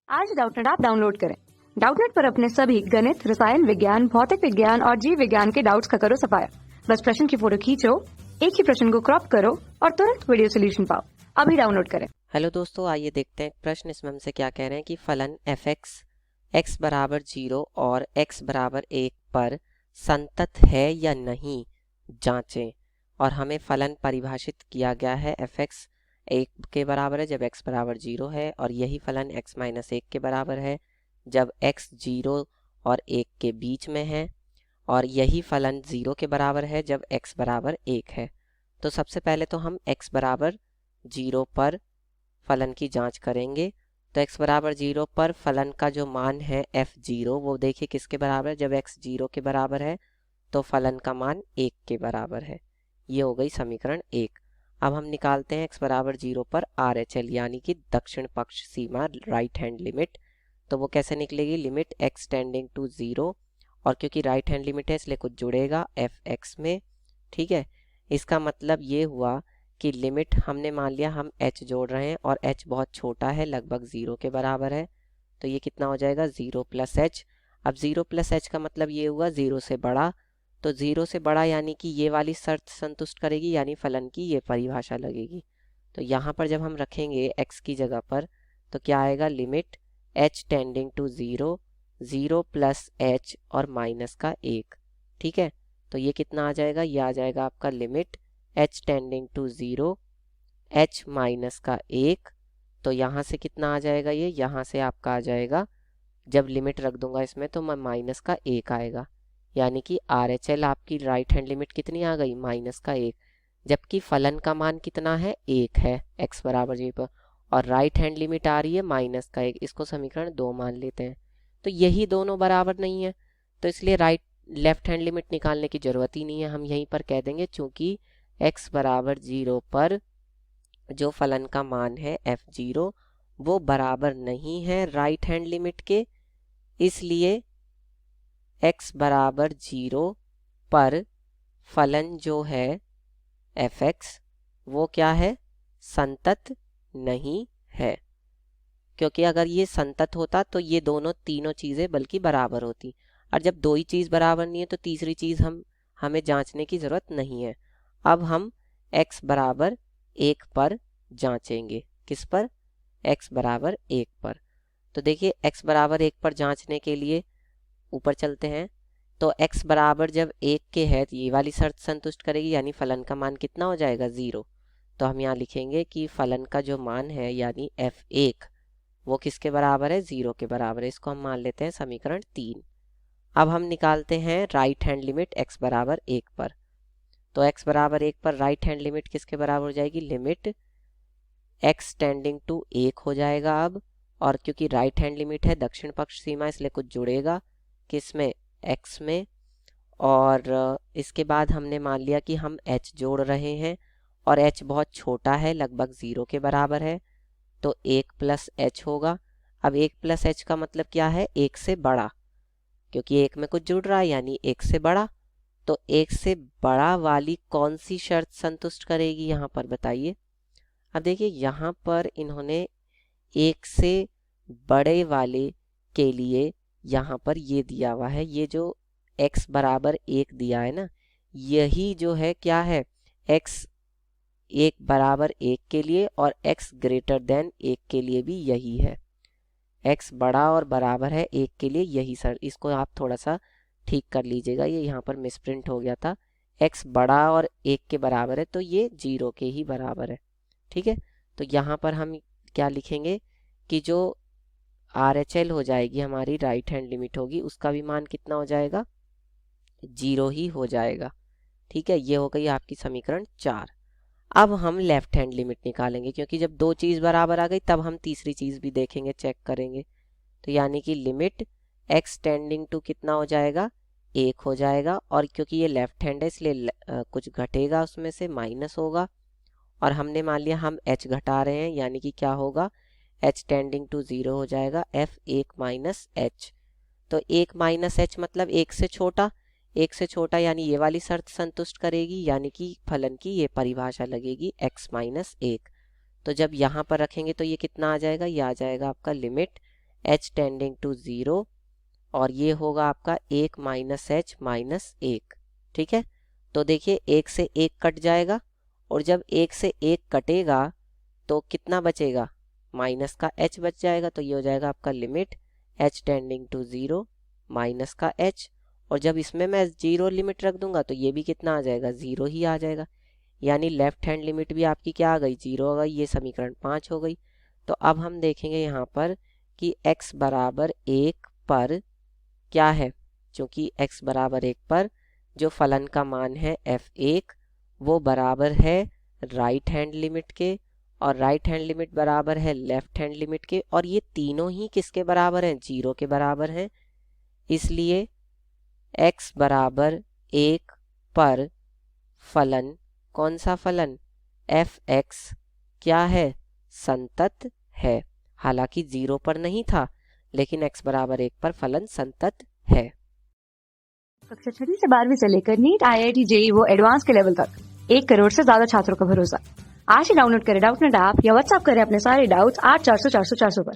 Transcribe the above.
आज Doubtnut app download करें। Doubtnut पर अपने सभी गणित, रसायन विज्ञान, भौतिक विज्ञान और जीव विज्ञान के डाउट्स का करो सफाया। बस प्रश्न की फोटो खींचो, एक ही प्रश्न को क्रॉप करो और तुरंत वीडियो सोल्यूशन पाओ। अभी डाउनलोड करें। हेलो दोस्तों, आइए देखते हैं प्रश्न इसमें हमसे क्या कह रहे हैं कि फलन एफ एक्स बराबर 0 और x बराबर 1 पर संतत है या नहीं जांचें। और हमें फलन परिभाषित किया गया है एफ एक्स 1 के बराबर है जब x बराबर 0 है, और यही फलन x माइनस 1 के बराबर है जब x 0 और 1 के बीच में है, और यही फलन 0 के बराबर है जब x बराबर 1 है। तो सबसे पहले तो हम x बराबर 0 पर फलन की जांच करेंगे। तो x बराबर 0 पर फलन का जो मान है f0 वो देखिए किसके बराबर है, जब x 0 के बराबर है तो फलन का मान 1 के बराबर है। ये हो गई समीकरण 1। अब हम निकालते हैं x बराबर 0 पर RHL यानी कि दक्षिण पक्ष सीमा, राइट हैंड लिमिट। तो वो कैसे निकलेगी, लिमिट x टेंडिंग टू 0, और क्योंकि राइट हैंड लिमिट है इसलिए कुछ जुड़ेगा f(x) में। ठीक है, इसका मतलब ये हुआ कि लिमिट हमने मान लिया हम h जोड़ रहे हैं और h बहुत छोटा है, लगभग 0 के बराबर है। तो ये कितना हो जाएगा, 0 प्लस h। अब 0 प्लस h का मतलब ये हुआ 0 से बड़ा। तो 0 से बड़ा यानी कि ये वाली शर्त संतुष्ट करेगी, यानी फलन की ये परिभाषा लगेगी। तो यहाँ पर जब हम रखेंगे x की जगह पर तो क्या आएगा, limit h tending to 0, 0 plus h और माइनस का 1। ठीक है, तो ये कितना आ जाएगा, ये आ जाएगा आपका limit h tending to 0, h minus का 1। तो यहाँ से कितना आ जाएगा, ये यहाँ से आपका आ जाएगा, जब लिमिट रख दूंगा इसमें तो माइनस का 1 आएगा, यानी कि RHL आपकी राइट हैंड लिमिट कितनी आ गई, माइनस का 1। जबकि फलन का मान कितना है, 1 है x बराबर 0 पर, और राइट हैंड लिमिट आ रही है माइनस का 1। इसको समीकरण 2 मान लेते हैं। तो यही दोनों बराबर नहीं है, तो इसलिए लेफ्ट हैंड लिमिट निकालने की जरूरत ही नहीं है, हम यहीं पर कह देंगे चूंकि x बराबर 0 पर जो फलन का मान है f0 वो बराबर नहीं है राइट हैंड लिमिट के, इसलिए x बराबर 0 पर फलन जो है f(x) वो क्या है, संतत नहीं है। क्योंकि अगर ये संतत होता तो ये दोनों तीनों चीज़ें बल्कि बराबर होती, और जब दो ही चीज़ बराबर नहीं है तो तीसरी चीज़ हमें जांचने की ज़रूरत नहीं है। अब हम x बराबर 1 पर जांचेंगे, किस पर, x बराबर 1 पर। तो देखिए x बराबर 1 पर जांचने के लिए ऊपर चलते हैं। तो x बराबर जब 1 के है तो ये वाली शर्त संतुष्ट करेगी, यानी फलन का मान कितना हो जाएगा, 0। तो हम यहाँ लिखेंगे कि फलन का जो मान है यानी f1 वो किसके बराबर है, 0 के बराबर है। इसको हम मान लेते हैं समीकरण 3। अब हम निकालते हैं राइट हैंड लिमिट x बराबर 1 पर। तो x बराबर 1 पर राइट हैंड लिमिट किसके बराबर हो जाएगी, लिमिट x टेंडिंग टू 1 हो जाएगा अब, और क्योंकि राइट हैंड लिमिट है दक्षिण पक्ष सीमा इसलिए कुछ जुड़ेगा किसमें, x में। और इसके बाद हमने मान लिया कि हम h जोड़ रहे हैं और h बहुत छोटा है, लगभग 0 के बराबर है, तो 1 प्लस h होगा। अब 1 प्लस h का मतलब क्या है, 1 से बड़ा, क्योंकि 1 में कुछ जुड़ रहा है यानी 1 से बड़ा। तो 1 से बड़ा वाली कौन सी शर्त संतुष्ट करेगी यहाँ पर बताइए। अब देखिए यहाँ पर इन्होंने 1 से बड़े वाले के लिए यहाँ पर ये दिया हुआ है, ये जो x बराबर 1 दिया है ना, यही जो है क्या है, x 1 बराबर 1 के लिए और x ग्रेटर देन 1 के लिए भी यही है। x बड़ा और बराबर है 1 के लिए, यही सर, इसको आप थोड़ा सा ठीक कर लीजिएगा, ये यहाँ पर मिसप्रिंट हो गया था। x बड़ा और 1 के बराबर है तो ये 0 के ही बराबर है। ठीक है, तो यहाँ पर हम क्या लिखेंगे कि जो RHL हो जाएगी हमारी राइट हैंड लिमिट होगी, उसका भी मान कितना हो जाएगा, 0 ही हो जाएगा। ठीक है, ये हो गई आपकी समीकरण 4। अब हम लेफ्ट हैंड लिमिट निकालेंगे, क्योंकि जब दो चीज़ बराबर आ गई तब हम तीसरी चीज़ भी देखेंगे, चेक करेंगे। तो यानी कि लिमिट x टेंडिंग टू कितना हो जाएगा, 1 हो जाएगा, और क्योंकि ये लेफ्ट हैंड है इसलिए कुछ घटेगा उसमें से, माइनस होगा। और हमने मान लिया हम h घटा रहे हैं यानी कि क्या होगा, h टेंडिंग टू 0 हो जाएगा, f1 माइनस h। तो 1 माइनस h मतलब 1 से छोटा, 1 से छोटा यानी ये वाली शर्त संतुष्ट करेगी, यानी कि फलन की ये परिभाषा लगेगी x माइनस 1। तो जब यहाँ पर रखेंगे तो ये कितना आ जाएगा, ये आ जाएगा आपका लिमिट h टेंडिंग टू 0 और ये होगा आपका 1 माइनस h माइनस 1। ठीक है, तो देखिए 1 से 1 कट जाएगा और जब 1 से 1 कटेगा तो कितना बचेगा, माइनस का h बच जाएगा। तो ये हो जाएगा आपका limit h tending to 0 minus का h, और जब इसमें मैं 0 लिमिट रख दूंगा तो ये भी कितना आ जाएगा, 0 ही आ जाएगा। यानी लेफ्ट हैंड लिमिट भी आपकी क्या आ गई, 0 आ गई। ये समीकरण 5 हो गई। तो अब हम देखेंगे यहाँ पर कि x बराबर 1 पर क्या है, क्योंकि x बराबर 1 पर जो फलन का मान है f1 वो बराबर है राइट हैंड लिमिट के, और राइट हैंड लिमिट बराबर है लेफ्ट हैंड लिमिट के, और ये तीनों ही किसके बराबर हैं, 0 के बराबर हैं। इसलिए x बराबर 1 पर फलन, कौन सा फलन, f(x) क्या है, संतत है। हालांकि 0 पर नहीं था, लेकिन x बराबर 1 पर फलन संतत है। कक्षा 6वीं से 12वीं से लेकर नीट, IIT, JEE वो एडवांस के लेवल तक 1 करोड़ से ज्यादा छात्रों का भरोसा। आज ही डाउनलोड करें डाउटनेट ऐप या व्हाट्सएप करें अपने सारे डाउट्स 8400 400 400 पर।